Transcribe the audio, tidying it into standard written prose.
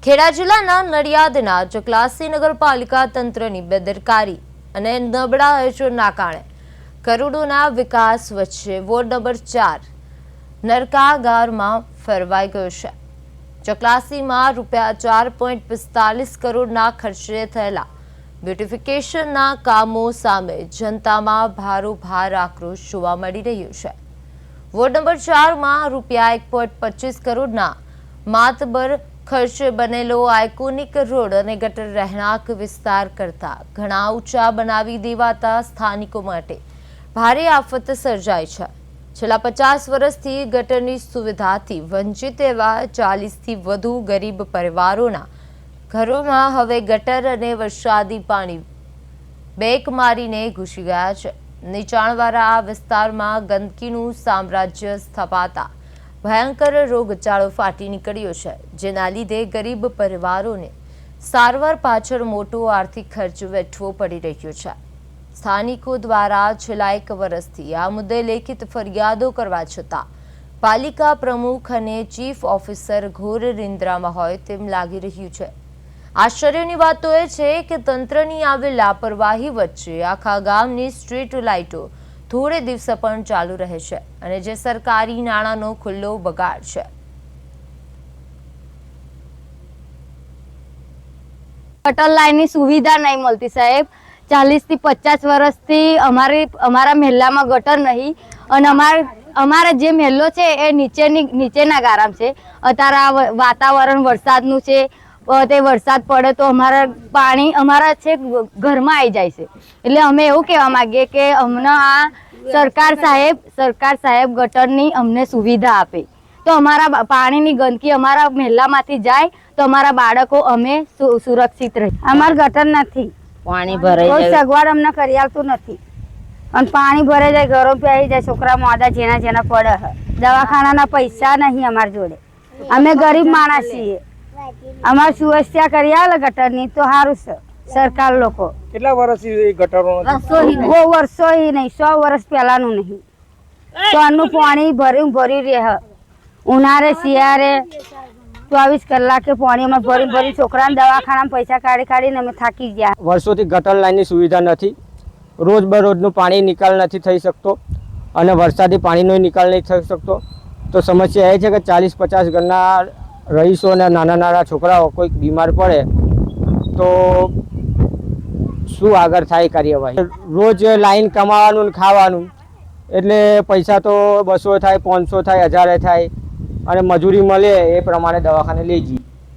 ખેડા જિલ્લાના નડિયાદના ચકલાસી નગરપાલિકા તંત્રની બેદરકારી અને નબળા આયોજનના કારણે કરોડોના વિકાસ વચ્ચે વોર્ડ નંબર 4 નરકાગારમાં ફેરવાઈ ગયો છે। ચકલાસીમાં ₹4.45 કરોડના ખર્ચે થયેલા બ્યુટિફિકેશનના કામો સામે જનતામાં ભારોભાર આક્રોશ જોવા મળી રહ્યો છે। વોર્ડ નંબર 4માં ₹1.25 કરોડના માતબર ખર્ચે બનેલો આઇકોનિક રોડ અને ગટર રહેણાંક વિસ્તાર કરતા ઘણા ઊંચા બનાવી દેવાતા સ્થાનિકો માટે ભારે આફત સર્જાઈ છે। છેલ્લા 50 વર્ષથી ગટરની સુવિધાથી વંચિત એવા 40થી વધુ ગરીબ પરિવારોના ઘરોમાં હવે ગટર અને વરસાદી પાણી બેક મારીને ઘૂસી ગયા છે। નીચાણવાળા આ વિસ્તારમાં ગંદકીનું સામ્રાજ્ય સ્થપાતા ભયંકર રોગચાળો ફાટી નીકળ્યો છે, જેના લીધે ગરીબ પરિવારોને સારવાર પાછળ મોટો આર્થિક ખર્ચ વેઠવો પડી રહ્યો છે। સ્થાનિકો દ્વારા છેલ્લા 1 વર્ષથી આ મુદ્દે લેખિત ફરિયાદો કરવા છતાં પાલિકા પ્રમુખ અને ચીફ ઓફિસર ઘોર નિંદ્રામાં હોય તેમ લાગી રહ્યું છે। આશ્ચર્યની વાત તો એ છે કે તંત્રની આવી લાપરવાહી વચ્ચે આખા ગામની સ્ટ્રીટ લાઇટો થોડે દિવસે પણ ચાલુ રહે છે અને જે સરકારી નાણાંનો ખુલ્લો બગાડ છે। ગટર લાઈનની સુવિધા નહીં મળતી સાહેબ। 40 થી 50 વર્ષથી અમારા મહેલામાં ગટર નહીં અને અમારા જે મહેલો છે એ નીચેના ગારામ છે। અત્યારે આ વાતાવરણ વરસાદનું છે, તે વરસાદ પડે તો અમારા પાણી અમારા છે ઘરમાં આવી જાય છે। એટલે અમે એવું કહેવા માંગીએ કે અમને આ સરકાર સાહેબ ગટરની અમને સુવિધા આપે તો અમારા પાણીની ગંદકી અમારા મહેલામાંથી જાય તો અમારા બાળકો અમે સુરક્ષિત રહે। અમાર ગટર નથી, પાણી ભરાઈ કોઈ જાય, સગવડ અમને કરી આવતું નથી અને પાણી ભરાઈ જાય, ઘરો પી જાય, છોકરા મોડા જેના પડે। દવાખાનાના પૈસા નહીં અમાર જોડે, અમે ગરીબ માણસ છીએ। અમાર સુવ્યવસ્થા કરી આવે ગટરની તો સારું છે સરકાર લોકો। કેટલા વર્ષથી ગટરો બહુ વર્ષો નહીં, 100 વર્ષ પહેલાનું નહીં। તો આનું પાણી ભર્યું રહે, ઉનાળે શિયાળે 24 કલાકે પાણી અમે ભરી છોકરાને દવાખાનામાં પૈસા કાઢીને અમે થાકી ગયા। વર્ષોથી ગટર લાઈનની સુવિધા નથી, રોજબરોજનું પાણી નિકાલ નથી થઈ શકતો અને વરસાદી પાણીનો નિકાલ નહીં થઈ શકતો। તો સમસ્યા એ છે કે 40-50 ઘરના રહીશો અને નાના છોકરાઓ કોઈક બીમાર પડે તો શું આગળ થાય કાર્યવાહી? રોજ લાઈન કમાવાનું ને ખાવાનું, એટલે પૈસા તો 200 થાય, 500 થાય, 1000 થાય અને મજૂરી મળે એ પ્રમાણે દવાખાને લઈ જઈએ।